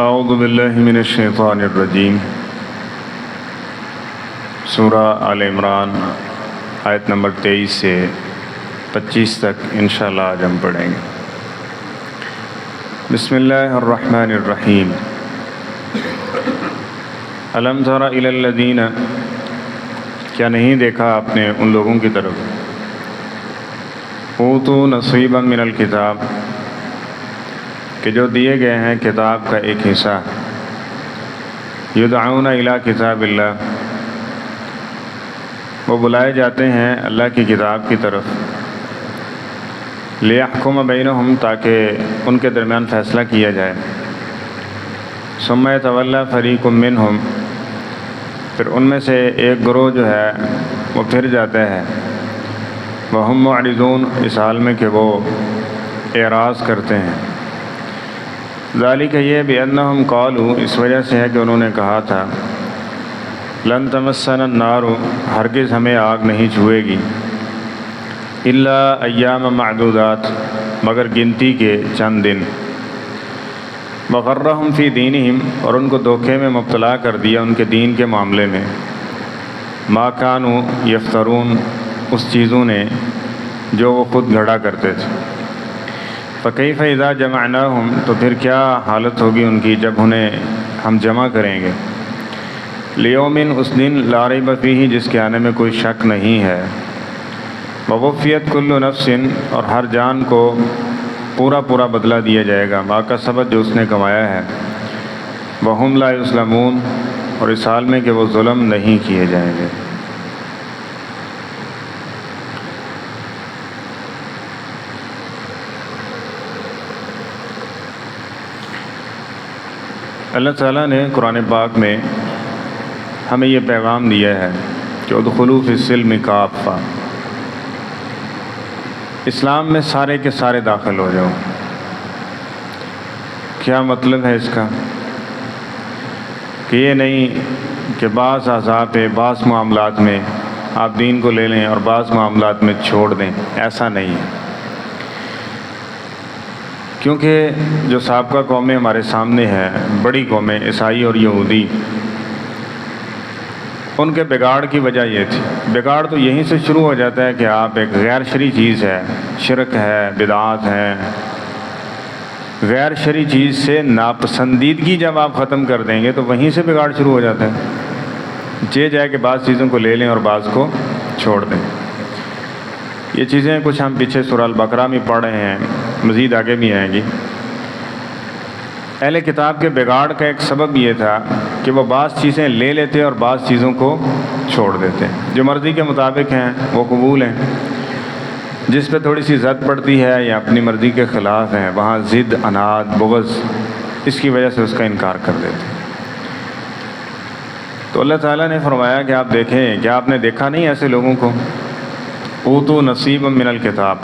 اعوذ باللہ من الشیطان الرجیم۔ سورہ آل عمران آیت نمبر 23 سے 25 تک انشاءاللہ آج ہم پڑھیں گے۔ بسم اللہ الرحمن الرحیم۔ الم تر الی الذین، کیا نہیں دیکھا آپ نے ان لوگوں کی طرف، اوتوا نصیبا من الکتاب، کہ جو دیے گئے ہیں کتاب کا ایک حصہ، یدعون الی کتاب اللہ، وہ بلائے جاتے ہیں اللہ کی کتاب کی طرف، لیحکم بینہم، تاکہ ان کے درمیان فیصلہ کیا جائے، ثم یتولی فریق منہم، پھر ان میں سے ایک گروہ جو ہے وہ پھر جاتا ہے، وہم معرضون، اس حال میں کہ وہ اعراض کرتے ہیں، ذالک، یہ بانہم قالوا، اس وجہ سے ہے کہ انہوں نے کہا تھا، لن تمسنا النار، ہرگز ہمیں آگ نہیں چھوئے گی، الا ایام معدودات، مگر گنتی کے چند دن، وغرہم فی دینہم، اور ان کو دھوکے میں مبتلا کر دیا ان کے دین کے معاملے میں، ما کانوا یفترون، اس چیزوں نے جو وہ خود گھڑا کرتے تھے، فکیف اذا جمعناہم، تو پھر کیا حالت ہوگی ان کی جب انہیں ہم جمع کریں گے، لیومن، اس دن، لا ریب فیہ، جس کے آنے میں کوئی شک نہیں ہے، ووفیت کل نفس، اور ہر جان کو پورا بدلہ دیا جائے گا، ما کسبت، جو اس نے کمایا ہے، وہم لا یظلمون، اور اس حال میں کہ وہ ظلم نہیں کیے جائیں گے۔ اللہ تعالیٰ نے قرآن پاک میں ہمیں یہ پیغام دیا ہے کہ ادخلوا فی السلم کافہ، اسلام میں سارے کے سارے داخل ہو جاؤ۔ کیا مطلب ہے اس کا؟ کہ یہ نہیں کہ بعض احزاب پہ، بعض معاملات میں آپ دین کو لے لیں اور بعض معاملات میں چھوڑ دیں، ایسا نہیں ہے، کیونکہ جو سابقہ قومیں ہمارے سامنے ہیں، بڑی قومیں عیسائی اور یہودی، ان کے بگاڑ کی وجہ یہ تھی۔ بگاڑ تو یہیں سے شروع ہو جاتا ہے کہ آپ ایک غیر شرعی چیز ہے، شرک ہے، بدعات ہے، غیر شرعی چیز سے ناپسندیدگی جب آپ ختم کر دیں گے تو وہیں سے بگاڑ شروع ہو جاتا ہے۔ یہ جائے کہ بعض چیزوں کو لے لیں اور بعض کو چھوڑ دیں۔ یہ چیزیں کچھ ہم پیچھے سورہ البقرہ میں پڑھ رہے ہیں، مزید آگے بھی آئیں گی۔ اہل کتاب کے بگاڑ کا ایک سبب یہ تھا کہ وہ بعض چیزیں لے لیتے اور بعض چیزوں کو چھوڑ دیتے، جو مرضی کے مطابق ہیں وہ قبول ہیں، جس پہ تھوڑی سی ضد پڑتی ہے یا اپنی مرضی کے خلاف ہیں، وہاں ضد، عناد، بغض، اس کی وجہ سے اس کا انکار کر دیتے۔ تو اللہ تعالیٰ نے فرمایا کہ آپ دیکھیں، کیا آپ نے دیکھا نہیں ایسے لوگوں کو، اوتوا نصیبا من الکتاب،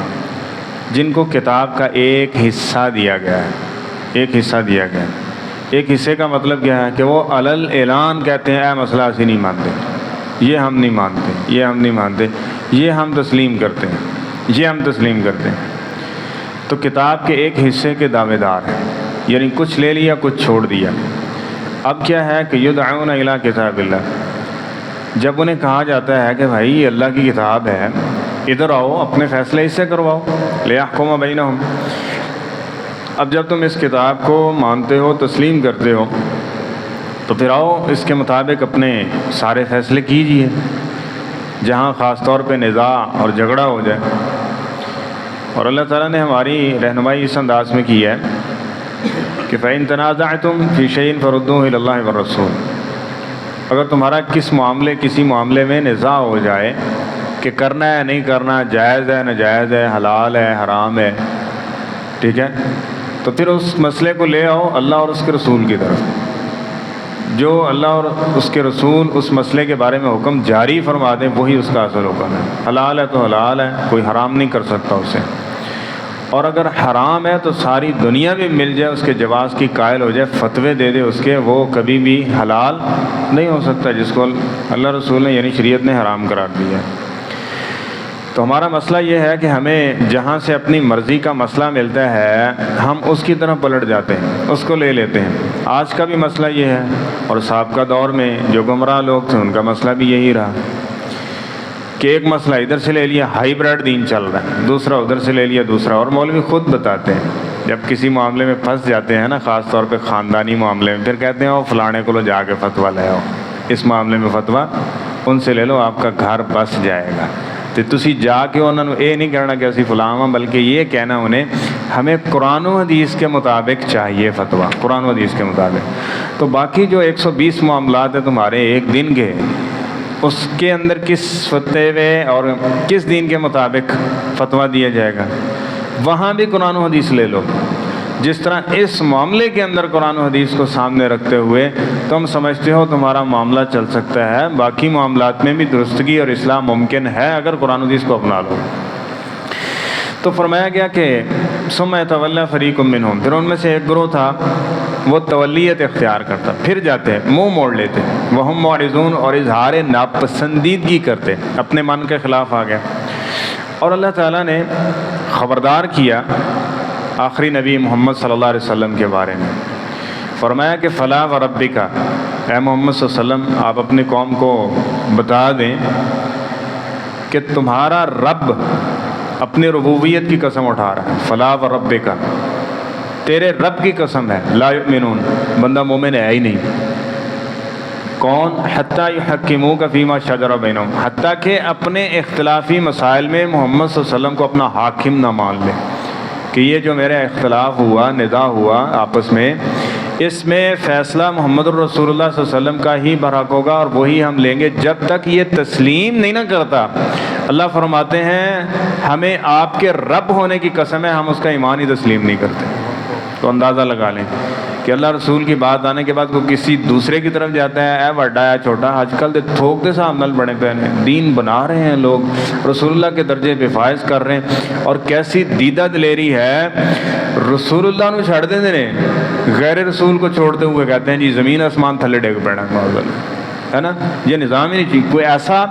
جن کو کتاب کا ایک حصہ دیا گیا ہے، ایک حصہ دیا گیا ہے۔ ایک حصے کا مطلب کیا ہے کہ وہ علل اعلان کہتے ہیں، اے مسئلہ اسی نہیں مانتے، یہ ہم نہیں مانتے، یہ ہم نہیں مانتے، یہ ہم تسلیم کرتے ہیں، یہ ہم تسلیم کرتے ہیں۔ تو کتاب کے ایک حصے کے دعوے دار ہیں، یعنی کچھ لے لیا، کچھ چھوڑ دیا۔ اب کیا ہے کہ یدعون الی کتاب اللہ، جب انہیں کہا جاتا ہے کہ بھائی یہ اللہ کی کتاب ہے، ادھر آؤ، اپنے فیصلے اس سے کرواؤ، لیحکم بینہم، اب جب تم اس کتاب کو مانتے ہو، تسلیم کرتے ہو، تو پھر آؤ اس کے مطابق اپنے سارے فیصلے کیجئے، جہاں خاص طور پہ نزاع اور جھگڑا ہو جائے۔ اور اللہ تعالیٰ نے ہماری رہنمائی اس انداز میں کی ہے کہ فَإِن تَنَازَعْتُمْ فِي شَيْءٍ فَرُدُّوهُ إِلَى اللَّهِ وَالرَّسُولِ، اگر تمہارا کسی معاملے میں نزاع ہو جائے کہ کرنا ہے نہیں کرنا، جائز ہے ناجائز ہے، حلال ہے حرام ہے، ٹھیک ہے، تو پھر اس مسئلے کو لے آؤ اللہ اور اس کے رسول کی طرف۔ جو اللہ اور اس کے رسول اس مسئلے کے بارے میں حکم جاری فرما دیں، وہی اس کا اصل حکم ہے۔ حلال ہے تو حلال ہے، کوئی حرام نہیں کر سکتا اسے، اور اگر حرام ہے تو ساری دنیا بھی مل جائے اس کے جواز کی قائل ہو جائے، فتوے دے دے اس کے، وہ کبھی بھی حلال نہیں ہو سکتا، جس کو اللہ رسول نے یعنی شریعت نے حرام قرار دیا۔ تو ہمارا مسئلہ یہ ہے کہ ہمیں جہاں سے اپنی مرضی کا مسئلہ ملتا ہے ہم اس کی طرف پلٹ جاتے ہیں، اس کو لے لیتے ہیں۔ آج کا بھی مسئلہ یہ ہے، اور سابقہ دور میں جو گمراہ لوگ تھے ان کا مسئلہ بھی یہی رہا کہ ایک مسئلہ ادھر سے لے لیا، ہائیبرڈ دین چل رہا ہے، دوسرا ادھر سے لے لیا دوسرا۔ اور مولوی خود بتاتے ہیں جب کسی معاملے میں پھنس جاتے ہیں نا، خاص طور پہ خاندانی معاملے میں، پھر کہتے ہیں او فلانے کو لو جا کے فتویٰ لے آؤ، اس معاملے میں فتویٰ ان سے لے لو، آپ کا گھر بس جائے گا۔ تو تسی جا کے انہوں نے یہ نہیں کہنا کہ اسی فلاں ہاں، بلکہ یہ کہنا انہیں ہمیں قرآن و حدیث کے مطابق چاہیے فتویٰ، قرآن و حدیث کے مطابق۔ تو باقی جو 120 معاملات ہیں تمہارے ایک دن کے، اس کے اندر کس فتوے اور کس دین کے مطابق فتویٰ دیا جائے گا، وہاں بھی قرآن و حدیث لے لو۔ جس طرح اس معاملے کے اندر قرآن و حدیث کو سامنے رکھتے ہوئے تم سمجھتے ہو تمہارا معاملہ چل سکتا ہے، باقی معاملات میں بھی درستگی اور اصلاح ممکن ہے اگر قرآن و حدیث کو اپنا لو۔ تو فرمایا گیا کہ ثم یتولی فریق منہم، پھر ان میں سے ایک گروہ تھا وہ تولیت اختیار کرتا، پھر جاتے منہ موڑ لیتے، وہم معرضون، اور اظہار ناپسندیدگی کرتے، اپنے من کے خلاف آ گیا۔ اور اللہ تعالیٰ نے خبردار کیا آخری نبی محمد صلی اللہ علیہ وسلم کے بارے میں، فرمایا کہ فلا وربک، اے محمد صلی اللہ علیہ وسلم آپ اپنی قوم کو بتا دیں کہ تمہارا رب اپنی ربوبیت کی قسم اٹھا رہا ہے، فلا وربک، تیرے رب کی قسم ہے، لا یؤمنون، بندہ مومن ہے ہی نہیں۔ کون؟ حتیٰ یحکموک فیما شجر بینہم، حتیٰ کہ اپنے اختلافی مسائل میں محمد صلی اللہ علیہ وسلم کو اپنا حاکم نہ مان لے، کہ یہ جو میرا اختلاف ہوا، نزاع ہوا آپس میں، اس میں فیصلہ محمد الرسول اللہ صلی اللہ علیہ وسلم کا ہی برحق ہوگا اور وہی ہم لیں گے۔ جب تک یہ تسلیم نہیں نہ کرتا، اللہ فرماتے ہیں ہمیں آپ کے رب ہونے کی قسم ہے ہم اس کا ایمان ہی تسلیم نہیں کرتے۔ تو اندازہ لگا لیں کہ اللہ رسول کی بات آنے کے بعد کوئی کسی دوسرے کی طرف جاتا ہے، اے بڑا ہے چھوٹا، آج کل دے تھوک دے صاحب نل بڑے پہنے دین بنا رہے ہیں لوگ، رسول اللہ کے درجے پہ فائز کر رہے ہیں، اور کیسی دیدہ دلیری ہے، رسول اللہ نو چھڑ دیں دے، غیر رسول کو چھوڑتے ہوئے کہتے ہیں جی زمین آسمان تھلے ڈیگ پڑنا ہے نا، یہ نظام ہی نہیں چاہیے۔ کوئی ایسا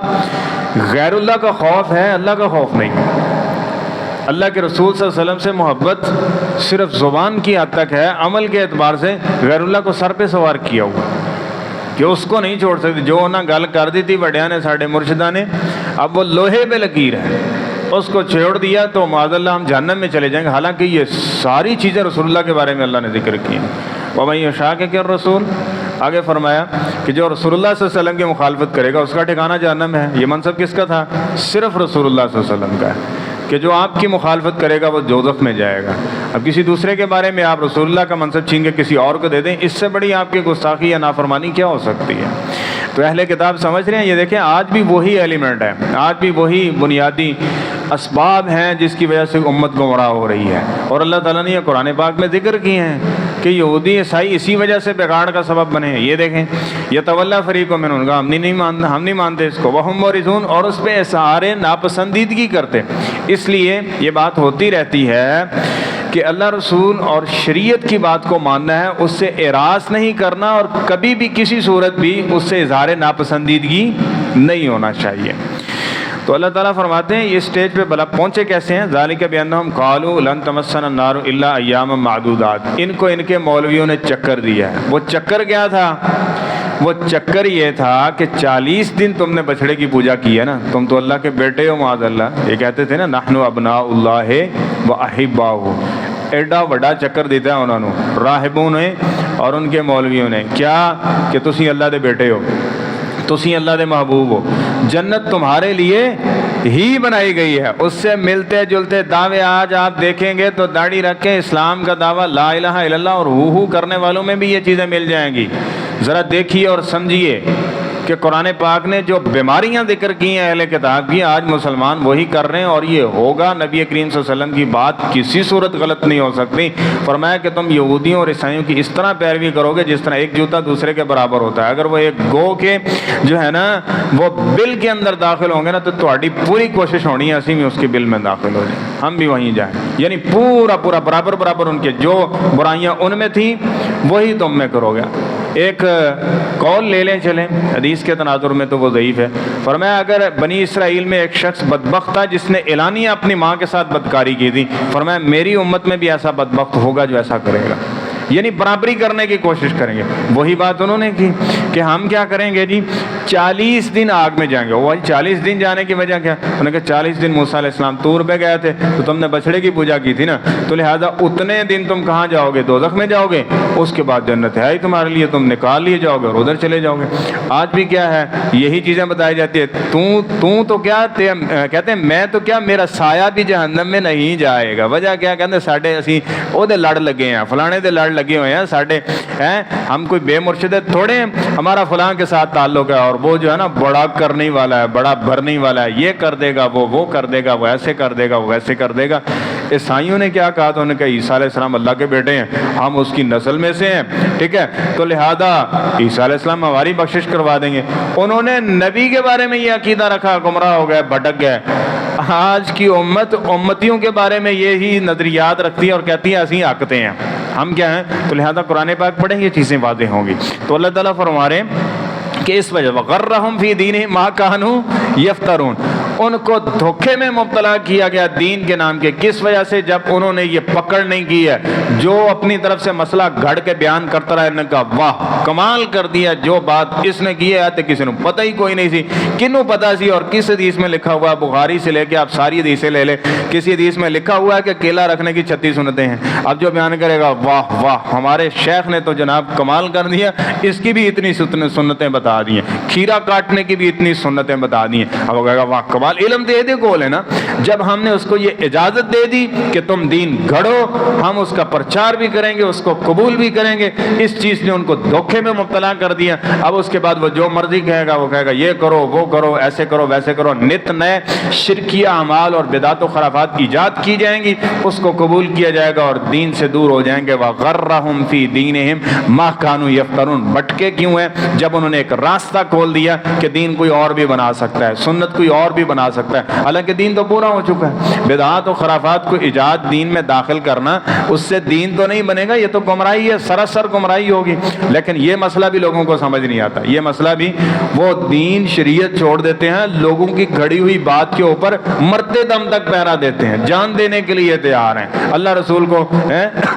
غیر اللہ کا خوف ہے، اللہ کا خوف نہیں۔ اللہ کے رسول صلی اللہ علیہ وسلم سے محبت صرف زبان کی حد تک ہے، عمل کے اعتبار سے غیر اللہ کو سر پہ سوار کیا ہوا کہ اس کو نہیں چھوڑ سکتے۔ جو انہاں گل کر دی تھی بڑیاں نے، ساڑھے مرشدہ نے، اب وہ لوہے پہ لکیر ہے، اس کو چھوڑ دیا تو معاذ اللہ ہم جہنم میں چلے جائیں گے۔ حالانکہ یہ ساری چیزیں رسول اللہ کے بارے میں اللہ نے ذکر کی ہیں۔ وَمَن يُشَاقِقِ الرَّسُولَ، آگے فرمایا کہ جو رسول اللہ صلی اللہ علیہ وسلم کی مخالفت کرے گا اس کا ٹھکانہ جہنم ہے۔ یہ منصب کس کا تھا؟ صرف رسول اللہ صلی اللہ علیہ وسلم کا ہے کہ جو آپ کی مخالفت کرے گا وہ دوزخ میں جائے گا۔ اب کسی دوسرے کے بارے میں آپ رسول اللہ کا منصب چھین کے کسی اور کو دے دیں، اس سے بڑی آپ کی گستاخی یا نافرمانی کیا ہو سکتی ہے؟ تو اہل کتاب سمجھ رہے ہیں، یہ دیکھیں آج بھی وہی ایلیمنٹ ہے، آج بھی وہی بنیادی اسباب ہیں جس کی وجہ سے امت گمراہ ہو رہی ہے۔ اور اللہ تعالیٰ نے یہ قرآن پاک میں ذکر کیے ہیں کہ یہودی عیسائی اسی وجہ سے بگاڑ کا سبب بنے ہیں۔ یہ دیکھیں یتولی فریق منہم، ہم نہیں مانتے اس کو، وہم معرضون، اور اس پہ اظہار ناپسندیدگی کرتے۔ اس لیے یہ بات ہوتی رہتی ہے کہ اللہ رسول اور شریعت کی بات کو ماننا ہے، اس سے اعراض نہیں کرنا، اور کبھی بھی کسی صورت بھی اس سے اظہار ناپسندیدگی نہیں ہونا چاہیے۔ تو اللہ تعالیٰ فرماتے ہیں یہ اسٹیج پہ بلا پہنچے کیسے ہیں؟ ذالک بانہم قالوا لن تمسنا النار الا ایاما معدودات، ان کو ان کے مولویوں نے چکر دیا ہے۔ وہ چکر کیا تھا؟ وہ چکر یہ تھا کہ 40 دن تم نے بچڑے کی پوجا کی ہے نا، تم تو اللہ کے بیٹے ہو معاذ اللہ، یہ کہتے تھے نا نحن ابناء اللہ و احباؤہ، ایڈا بڑا چکر دیتا ہے انہوں نے راہبوں نے اور ان کے مولویوں نے، کیا کہ تسی اللہ دے بیٹے ہو، تسی اللہ دے محبوب ہو، جنت تمہارے لیے ہی بنائی گئی ہے۔ اس سے ملتے جلتے دعوے آج آپ دیکھیں گے تو داڑھی رکھ کے اسلام کا دعویٰ لا الہ الا اللہ اور ہو کرنے والوں میں بھی یہ چیزیں مل جائیں گی۔ ذرا دیکھیے اور سمجھیے کہ قرآن پاک نے جو بیماریاں ذکر کی ہیں اہل کتاب کی، آج مسلمان وہی کر رہے ہیں، اور یہ ہوگا۔ نبی کریم صلی اللہ علیہ وسلم کی بات کسی صورت غلط نہیں ہو سکتی۔ فرمایا کہ تم یہودیوں اور عیسائیوں کی اس طرح پیروی کرو گے جس طرح ایک جوتا دوسرے کے برابر ہوتا ہے۔ اگر وہ ایک گو کے جو ہے نا وہ بل کے اندر داخل ہوں گے نا، تو تمہاری پوری کوشش ہونی ہے اسی میں اس کے بل میں داخل ہو جائیں، ہم بھی وہیں جائیں، یعنی پورا برابر ان کے جو برائیاں ان میں تھیں وہی تم میں کرو گے۔ ایک قول لے لیں چلیں، حدیث کے تناظر میں تو وہ ضعیف ہے، فرمایا اگر بنی اسرائیل میں ایک شخص بدبخت تھا جس نے اعلانیہ اپنی ماں کے ساتھ بدکاری کی تھی، فرمایا میری امت میں بھی ایسا بدبخت ہوگا جو ایسا کرے گا، یعنی برابری کرنے کی کوشش کریں گے۔ وہی بات انہوں نے کی کہ ہم کیا کریں گے جی، 40 دن آگ میں جائیں گے۔ وہ 40 دن جانے کی وجہ کیا؟ انہوں نے کہا 40 دن موسیٰ علیہ السلام طور پہ گئے تھے تو تم نے بچڑے کی پوجا کی تھی نا، تو لہٰذا اتنے دن تم کہاں جاؤ گے؟ دوزخ میں جاؤ گے، اس کے بعد جنت ہے ہی تمہارے لیے، تم نکال لیے جاؤ گے اور ادھر چلے جاؤ گے۔ آج بھی کیا ہے، یہی چیزیں بتائی جاتی ہے، تو کیا کہتے ہیں میں تو کیا، میرا سایہ بھی جہنم میں نہیں جائے گا۔ وجہ کیا؟ کہتے ساڈے اسی او دے لڑ لگے ہیں، فلانے دے لڑ لگے ہوئے ہیں ساڈے ہیں، ہم کوئی بے مرشد تھوڑے ہیں، ہمارا فلاں کے ساتھ تعلق ہے اور وہ جو ہے نا بڑا کرنے والا ہے، بڑا بھرنے والا ہے، یہ کر دے گا، وہ کر دے گا، وہ ایسے کر دے گا، وہ ویسے کر دے گا۔ عیسائیوں نے کیا کہا؟ تو انہوں نے کہا عیسیٰ علیہ السلام اللہ کے بیٹے ہیں، ہم اس کی نسل میں سے ہیں، ٹھیک ہے، تو لہذا عیسیٰ علیہ السلام ہماری بخشش کروا دیں گے۔ انہوں نے نبی کے بارے میں یہ عقیدہ رکھا، گمراہ ہو گئے، بھٹک گئے۔ آج کی امتیوں کے بارے میں یہی نظریات رکھتی ہے اور کہتی ہیں اسی حقتے ہیں، ہم کیا ہیں، تو لہذا قرآن پاک پڑھیں یہ چیزیں واضح ہوں گی۔ تو اللہ تعالیٰ فرما رہے ہیں کہ اس وجہ وغرہم فی دینہم ما کانوا یفترون، ان کو دھوکے میں مبتلا کیا گیا دین کے نام کے، کس وجہ سے؟ جب انہوں نے یہ پکڑ نہیں کی ہے، جو اپنی طرف سے مسئلہ گھڑ کے بیان کرتا رہا، انہوں نے کہا واہ کمال کر دیا، جو بات اس نے کی ہے کسی نے پتہ ہی کوئی نہیں سی، کنوں پتہ سی؟ اور کس حدیث میں لکھا ہوا ہے، بخاری سے لے کے آپ ساری حدیثیں لے لیں، کسی حدیث میں لکھا ہوا ہے کہ کیلا رکھنے کی 36 سنتیں ہیں، اب جو بیان کرے گا واہ واہ ہمارے شیخ نے تو جناب کمال کر دیا، اس کی بھی اتنی سنتیں بتا دی ہیں، کھیرا کاٹنے کی بھی اتنی سنتیں بتا دی ہیں، اب وہ کہے گا واہ کمال، علم دے دے گول ہے نا۔ جب ہم نے اس کو یہ اجازت دے دی کہ تم دین گھڑو، ہم اس کا پرچار بھی کریں گے، اس کو قبول بھی کریں گے، اس چیز نے ان کو دھوکے میں مبتلا کر دیا۔ اب اس کے بعد وہ جو مرضی کہے گا، وہ کہے گا یہ کرو، وہ کرو، ایسے کرو، ویسے کرو، نت نئے شرکیہ اعمال اور بدعت و خرافات ایجاد کی جائیں گی، اس کو قبول کیا جائے گا اور دین سے دور ہو جائیں گے۔ وَغَرَّهُمْ فِي دِينِهِمْ مَا كَانُوا يَفْتَرُونَ، بھٹکے کیوں ہیں؟ جب انہوں نے ایک راستہ کھول دیا کہ دین کوئی اور بھی بنا سکتا ہے، سنت کوئی اور بھی بنا سکتا ہے، حالانکہ دین تو پورا ہو چکا ہے۔ بدعات و خرافات کو ایجاد دین میں داخل کرنا، اس سے دین تو نہیں بنے گا، یہ تو گمراہی ہے، سراسر گمراہی ہوگی۔ لیکن یہ مسئلہ بھی لوگوں کو سمجھ نہیں آتا، یہ مسئلہ بھی وہ دین شریعت چھوڑ دیتے ہیں، لوگوں کی گھڑی ہوئی بات کے اوپر مرتے دم تک پہرا دیتے ہیں، جان دینے کے لیے تیار ہیں، اللہ رسول کو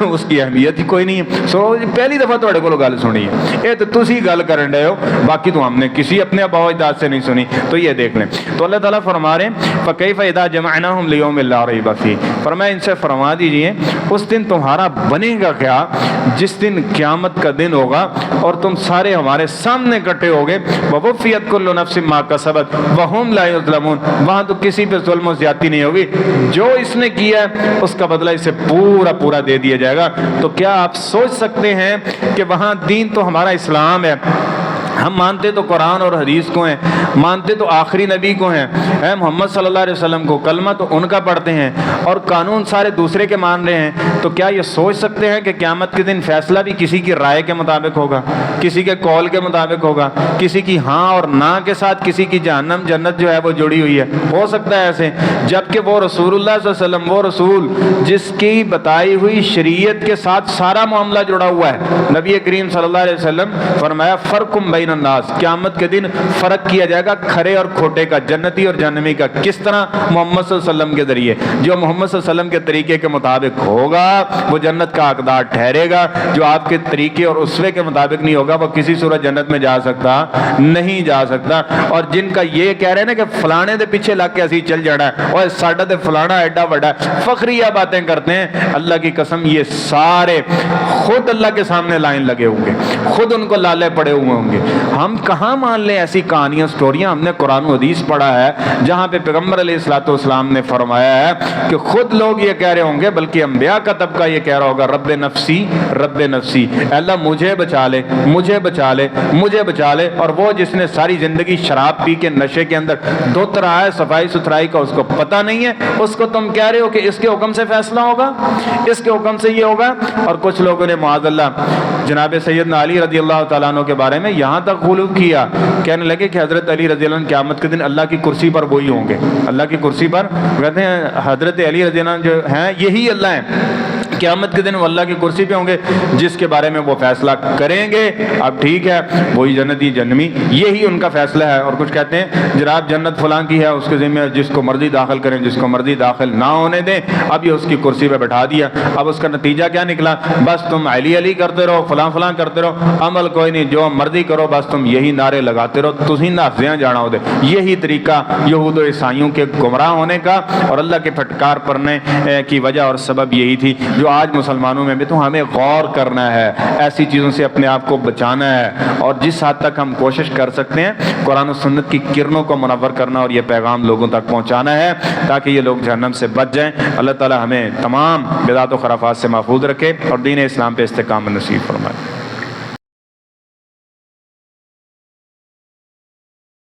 اس کی اہمیت ہی کوئی نہیں ہے۔ سو پہلی دفعہ تھوڑے کو گل سنی ہے، یہ تو تسی گل کرن رہے ہو، باقی تو ہم نے کسی اپنے آباء و اجداد سے نہیں سنی، تو یہ دیکھ لیں۔ تو اللہ تعالیٰ فرما رہے ہیں فَكَيْفَ إِذَا جَمَعْنَاهُمْ لِيَوْمٍ لَا رَيْبَ فِيهِ، فرمایا ان سے فرما دیجئے اس دن تمہارا بنے گا کیا، جس دن قیامت کا دن ہوگا اور تم سارے ہمارے سامنے اکٹھے ہوگے، وَوَفِّيَتْ كُلُّ نَفْسٍ مَا كَسَبَتْ وَهُمْ لَا يُظْلَمُونَ، وہاں تو کسی پہ ظلم و زیادتی نہیں ہوگی، جو اس نے کیا ہے اس کا بدلہ اسے پورا پورا دے دیا جائے گا۔ تو کیا آپ سوچ سکتے ہیں کہ وہاں دین تو ہمارا اسلام ہے، ہم مانتے تو قرآن اور حدیث کو ہیں، مانتے تو آخری نبی کو ہیں، اے محمد صلی اللہ علیہ وسلم کو، کلمہ تو ان کا پڑھتے ہیں اور قانون سارے دوسرے کے مان رہے ہیں، تو کیا یہ سوچ سکتے ہیں کہ قیامت کے دن فیصلہ بھی کسی کی رائے کے مطابق ہوگا، کسی کے قول کے مطابق ہوگا، کسی کی ہاں اور نہ کے ساتھ کسی کی جہنم جنت جو ہے وہ جڑی ہوئی ہے؟ ہو سکتا ہے ایسے؟ جبکہ وہ رسول اللہ صلی اللہ علیہ وسلم، وہ رسول جس کی بتائی ہوئی شریعت کے ساتھ سارا معاملہ جڑا ہوا ہے، نبی کریم صلی اللہ علیہ وسلم فرمایا فرقم بین الناس، قیامت کے دن فرق کیا جائے گا کھرے اور کھوٹے کا، جنتی اور جہنمی کا۔ کس طرح؟ محمد صلی اللہ علیہ وسلم کے ذریعے، جو محمد صلی اللہ علیہ وسلم کے طریقے کے مطابق ہوگا وہ جنت کا حقدار ٹھہرے گا، جو آپ کے طریقے اور اسوے کے مطابق نہیں ہوگا وہ کسی صورت جنت میں جا سکتا نہیں جا سکتا۔ اور جن کا یہ کہہ رہے ہیں نا کہ فلانے دے پیچھے لگ کے اسی چل جانا ہے اور ساڈا تے فلانا ایڈا بڑا، فخریہ باتیں کرتے ہیں، اللہ کی قسم یہ سارے خود اللہ کے سامنے لائن لگے ہوں گے، خود ان کو لالے پڑے ہوئے ہوں گے۔ ہم کہاں مان لیں ایسی کہانیاں، سٹوریاں؟ ہم نے قرآن و حدیث پڑھا ہے جہاں پہ پیغمبر علیہ الصلوۃ والسلام نے فرمایا ہے کہ خود لوگ یہ کہہ رہے ہوں گے، بلکہ انبیاء کا طبقہ یہ کہہ رہا ہوگا رب نفسی رب نفسی، اے اللہ مجھے بچا لے، مجھے بچا لے، مجھے بچا لے۔ اور وہ جس نے ساری زندگی شراب پی کے نشے کے اندر دھت رہا ہے، صفائی ستھرائی کا اس کو پتہ نہیں ہے، اس کو تم کہہ رہے ہو کہ اس کے حکم سے فیصلہ ہوگا، اس کے حکم سے یہ ہوگا۔ اور کچھ لوگوں نے معاذ اللہ جناب سیدنا علی رضی اللہ تعالیٰ عنہ کے بارے میں یہاں تک غلو کیا، کہنے لگے کہ حضرت علی رضی اللہ عنہ قیامت کے دن اللہ کی کرسی پر وہی ہوں گے، اللہ کی کرسی پر کہتے ہیں حضرت علی رضی اللہ عنہ جو ہیں یہی اللہ ہیں، قیامت کے دن وہ اللہ کی کرسی پہ ہوں گے، جس کے بارے میں وہ فیصلہ کریں گے اب ٹھیک ہے وہی جنتی جہنمی، یہی ان کا فیصلہ ہے۔ اور کچھ کہتے ہیں جناب جنت فلاں کی ہے، اس کے ذمہ جس کو مرضی داخل کریں، جس کو مرضی داخل نہ ہونے دیں، اب یہ اس کی کرسی پہ بٹھا دیا۔ اب اس کا نتیجہ کیا نکلا؟ بس تم علی علی کرتے رہو، فلاں فلاں کرتے رہو، عمل کوئی نہیں، جو مرضی کرو، بس تم یہی نعرے لگاتے رہو، تسی نافذیاں جانا ہو دے۔ یہی طریقہ یہود و عیسائیوں کے گمراہ ہونے کا اور اللہ کے پھٹکار پڑنے کی وجہ اور سبب یہی تھی، جو آج مسلمانوں میں بھی۔ تو ہمیں غور کرنا ہے، ایسی چیزوں سے اپنے آپ کو بچانا ہے، اور جس حد تک ہم کوشش کر سکتے ہیں قرآن و سنت کی کرنوں کو منور کرنا اور یہ پیغام لوگوں تک پہنچانا ہے تاکہ یہ لوگ جہنم سے بچ جائیں۔ اللہ تعالی ہمیں تمام بدعت و خرافات سے محفوظ رکھے اور دین اسلام پہ استقامت نصیب فرمائے۔